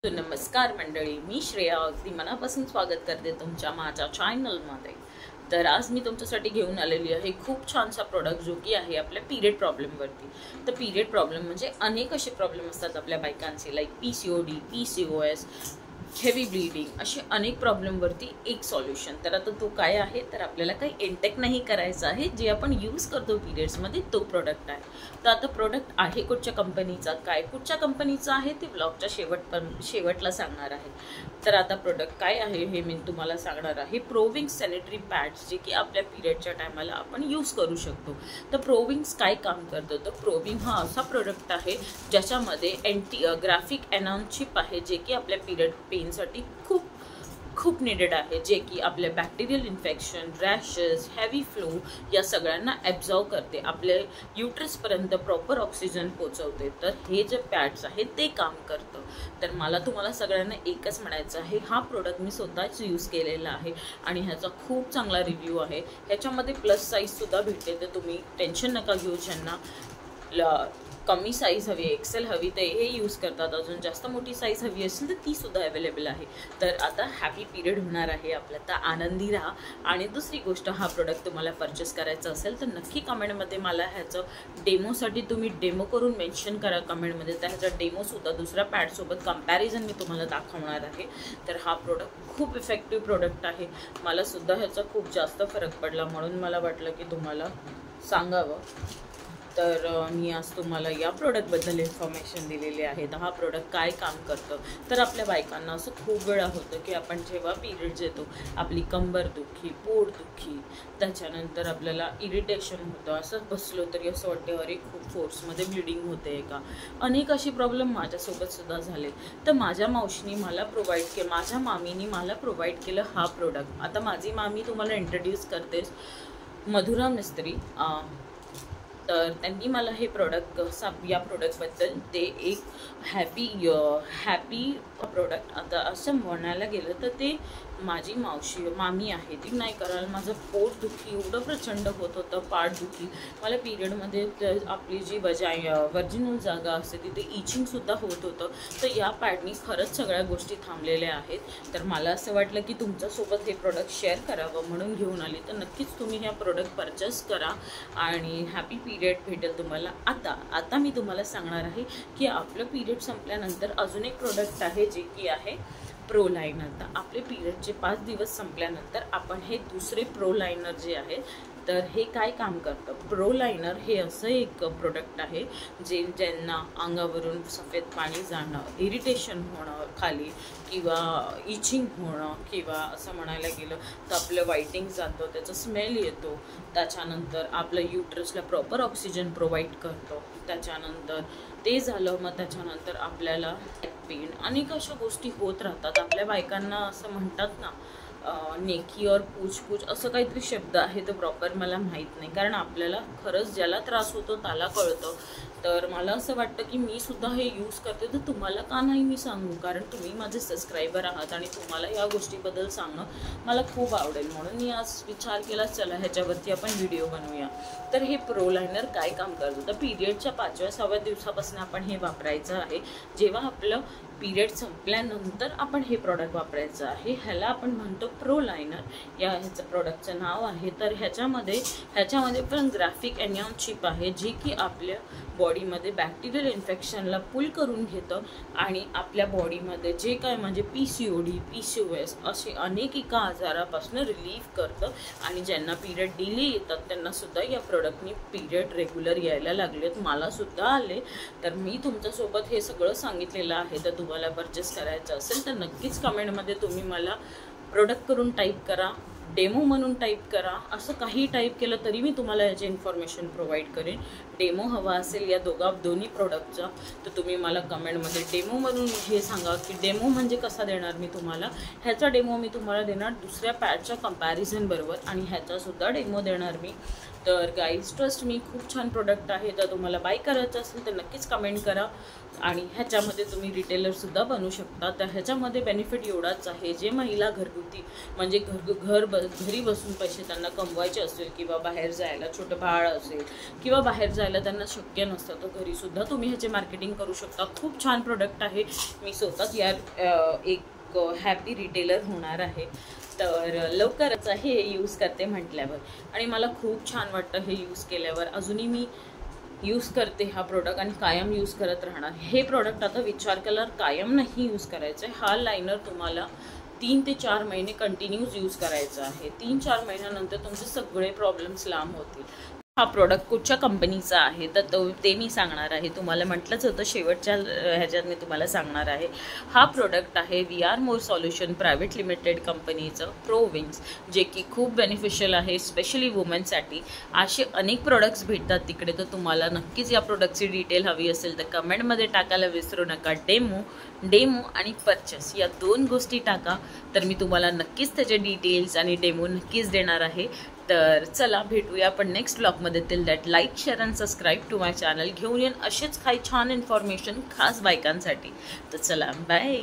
नमस्कार मंडळी, मी श्रेया अगदी मनापासून स्वागत करते तुमच्या माझ्या चॅनलमध्ये। तर आज मी तुमच्यासाठी घेऊन आलेली आहे खूप छानसा प्रोडक्ट जो की आहे आपल्या पिरियड प्रॉब्लेमवरती। तर पिरियड प्रॉब्लेम म्हणजे अनेक असे प्रॉब्लेम असतात आपल्या बायकांचे, like PCOD, PCOS, heavy bleeding, असे अनेक प्रॉब्लेमवरती एक सॉल्युशन। तर आता तो काय आहे, तर आपल्याला काही इंटेक नाही करायचं आहे, जे आपण यूज करतो पिरियड्समध्ये तो प्रोडक्ट आहे। तर आता प्रोडक्ट आहे कुठच्या कंपनीचा, काय कुठच्या कंपनीचा आहे ते ब्लॉगच्या शेवटला सांगणार आहे। तर आता प्रोडक्ट काय आहे हे मी तुम्हाला सांगणार आहे। प्रोविंग्स सॅनिटरी पॅड्स, जे की आपल्या पिरियडच्या टायमाला आपण यूज करू शकतो। तर प्रोविंग्स काय काम करतं, तर प्रोविंग हा असा प्रोडक्ट आहे ज्याच्यामध्ये ग्राफिक एनॉन चिप आहे, जे की आपल्या पिरियड पेनसाठी खूप नीडेड आहे, जे की आपले bacterial infection, rashes, heavy flow या सगळ्यांना ॲब्झॉर्व करते, आपल्या युट्रसपर्यंत प्रॉपर ऑक्सिजन पोचवते। तर हे जे पॅड्स आहेत ते काम करतं। तर मला तुम्हाला सगळ्यांना एकच म्हणायचं आहे, हा प्रोडक्ट मी स्वतःच यूज केलेला आहे आणि ह्याचा खूप चांगला रिव्ह्यू आहे। ह्याच्यामध्ये प्लस साईजसुद्धा भेटते, तर तुम्ही टेन्शन नका घेऊ। ज्यांना कमी साईज हवी, एक्सेल हवी, ते हे यूज करतात। अजून जास्त मोठी साईज हवी असेल तर ती सुद्धा अवेलेबल आहे। तर आता हॅपी पिरियड होणार आहे आपला, तर आनंदी राहा। आणि दुसरी गोष्ट, हा प्रोडक्ट तुम्हाला परचेस करायचा असेल तर नक्की कमेंटमध्ये मला ह्याचं डेमोसाठी तुम्ही डेमो करून मेन्शन करा कमेंटमध्ये। तर ह्याचा डेमोसुद्धा दुसऱ्या पॅडसोबत कंपॅरिझन मी तुम्हाला दाखवणार आहे। तर हा प्रोडक्ट खूप इफेक्टिव्ह प्रोडक्ट आहे, मलासुद्धा ह्याचा खूप जास्त फरक पडला, म्हणून मला वाटलं की तुम्हाला सांगावं। तर मी आज तुम्हाला या प्रोडक्टबद्दल इन्फॉर्मेशन दिलेली आहे। तर हा प्रोडक्ट काय काम करतं, तर आपल्या बायकांना असं खूप वेळा होतं की आपण जेव्हा पिरियड्स येतो आपली कंबर दुखी, पोट दुखी, त्याच्यानंतर आपल्याला इरिटेशन होतं, असं बसलो तरी असं वाटतं अरे खूप फोर्समध्ये ब्लिडिंग होते का। अनेक अशी प्रॉब्लेम माझ्यासोबतसुद्धा झाले। तर माझ्या मावशीने मला माझ्या मामीनी मला प्रोव्हाइड केलं हा प्रोडक्ट। आता माझी मामी तुम्हाला इंट्रोड्यूस करतेच, मधुरा मिस्त्री। तर त्यांनी मला हे प्रोडक्ट या प्रोडक्टबद्दल ते एक हॅपी प्रोडक्ट, आता असं म्हणायला गेलं तर ते माझी मामी आहे ती नाही करायला। माझं पोट दुखी एवढं प्रचंड होत होतं, पाठ दुखी, मला पिरियडमध्ये आपली जी वर्जिनल जागा असते तिथे इचिंगसुद्धा होत होतं। तर या पॅडनी खरंच सगळ्या गोष्टी थांबलेल्या आहेत। तर मला असं वाटलं की तुमच्यासोबत हे प्रोडक्ट शेअर करावं, म्हणून घेऊन आली। तर नक्कीच तुम्ही हे प्रोडक्ट परचेस करा आणि हॅपी पिरियड भेटेल तुम्हाला। आता मी तुम्हाला सांगणार आहे की आपलं पिरियड संपल्यानंतर अजून एक प्रोडक्ट आहे, जे की आहे प्रो लायनर। तर आपले पिरियडचे 5 दिवस संपल्यानंतर आपण हे दुसरे प्रो लायनर जे आहे, तर हे काय काम करतं, प्रो लायनर हे असं एक प्रोडक्ट आहे ज्यांना अंगावरून सफेद पाणी जाणं, इरिटेशन होणं खाली, किंवा इचिंग होणं, किंवा असं म्हणायला गेलं तर आपलं व्हायटिंग जातं, त्याचा स्मेल येतो, त्याच्यानंतर आपलं युट्रसला प्रॉपर ऑक्सिजन प्रोव्हाइड करतो, त्याच्यानंतर ते झालं मग त्याच्यानंतर आपल्याला पेन, अनेक अशा गोष्टी होत राहतात आपल्या बायकांना। असं म्हणतात ना नेकी और पूछ असं काहीतरी शब्द आहे, तो प्रॉपर मला माहीत नाही, कारण आपल्याला खरंच ज्याला त्रास होतो त्याला कळतं। तर मला असं वाटतं की मी सुद्धा हे यूज करते, तर तुम्हाला का नाही मी सांगू, कारण तुम्ही माझे सबस्क्रायबर आहात आणि तुम्हाला या गोष्टीबद्दल सांगणं मला खूप आवडेल, म्हणून मी आज विचार केला चला ह्याच्यावरती आपण व्हिडिओ बनवूया। तर हे प्रो लायनर काय काम करतं, तर पिरियडच्या 5व्या-6व्या दिवसापासून आपण हे वापरायचं आहे। जेव्हा आपलं पिरियड संपल्यानंतर आपण हे प्रॉडक्ट वापरायचं आहे, ह्याला आपण म्हणतो प्रो लायनर, ह्याचं प्रॉडक्टचं नाव आहे। तर ह्याच्यामध्ये पण ग्राफिक एनॉन चिप आहे, जी की आपल्या बॉडीमध्ये बॅक्टेरियल इन्फेक्शनला पुल करून घेतं आणि आपल्या बॉडीमध्ये जे काय म्हणजे PCOD, PCOS असे अनेक आजारापासून रिलीफ करतं। आणि ज्यांना पिरियड डिले येतात त्यांनासुद्धा या प्रोडक्टनी पिरियड रेग्युलर यायला लागलेत, मलासुद्धा आले। तर मी तुमच्यासोबत हे सगळं सांगितलेलं आहे। तर तुम्हाला परचेस करायचं असेल तर नक्कीच कमेंटमध्ये तुम्ही मला प्रोडक्ट करून टाईप करा, डेमो म्हणून टाईप करा, असं काही टाईप केलं तरी मी तुम्हाला याची इन्फॉर्मेशन प्रोव्हाइड करेन। डेमो हवा असेल या दोन्ही प्रोडक्टचा तर तुम्ही मला कमेंटमध्ये डेमो म्हणून हे सांगा की डेमो म्हणजे कसा देणार मी तुम्हाला। ह्याचा डेमो मी तुम्हाला देणार दुसऱ्या पॅडच्या कंपॅरिझन बरोबर, आणि ह्याचासुद्धा डेमो देणार मी तर गाईज ट्रस्ट मी, खूप छान प्रोडक्ट आहे. तर तुम्हाला बाय करायचं असेल तर नक्कीच कमेंट करा. आणि ह्याच्यामध्ये तुम्ही रिटेलरसुद्धा बनू शकता. तर ह्याच्यामध्ये बेनिफिट एवढाच आहे, जे महिला घरगुती म्हणजे घरी बसून पैसे त्यांना कमवायचे असेल किंवा बाहेर जायला, छोटं बाळ असेल किंवा बाहेर जायला त्यांना शक्य नसतं, तर घरीसुद्धा तुम्ही ह्याचे मार्केटिंग करू शकता. खूप छान प्रोडक्ट आहे. मी स्वतःच एक हॅपी रिटेलर होणार आहे. तर लवकरच हे यूज करते म्हटल्यावर, आणि मला खूप छान वाटतं हे यूज केल्यावर. अजूनही मी यूज करते हा प्रोडक्ट आणि कायम यूज करत राहणार. हे प्रोडक्ट आता विचार केल्यावर कायम नाही यूज करायचं आहे. हा लायनर तुम्हाला 3 ते 4 महिने कंटिन्यूज यूज करायचा आहे. 3-4 महिन्यानंतर तुमचे सगळे प्रॉब्लेम्स लांब होतील. हा प्रोडक्ट कुठच्या कंपनीचा आहे तर ते मी सांगणार आहे. तुम्हाला म्हटलंच होतं शेवटच्या ह्याच्यात मी तुम्हाला सांगणार आहे. हा प्रोडक्ट आहे VR मोर सॉल्युशन प्रायव्हेट लिमिटेड कंपनीचं प्रोविंग्स, जे की खूप बेनिफिशियल आहे स्पेशली वुमेनसाठी. असे अनेक प्रोडक्ट्स भेटतात तिकडे. तर तुम्हाला नक्कीच या प्रोडक्टची डिटेल हवी असेल तर कमेंटमध्ये टाकायला विसरू नका. डेमो आणि परचेस या 2 गोष्टी टाका, तर मी तुम्हाला नक्कीच त्याचे डिटेल्स आणि डेमो नक्कीच देणार आहे. तर चला भेटूया आपण नेक्स्ट ब्लॉगमध्ये. Till that like, share and subscribe to my channel. घेऊन येईन असेच काही छान इन्फॉर्मेशन खास बायकांसाठी. तर चला बाय.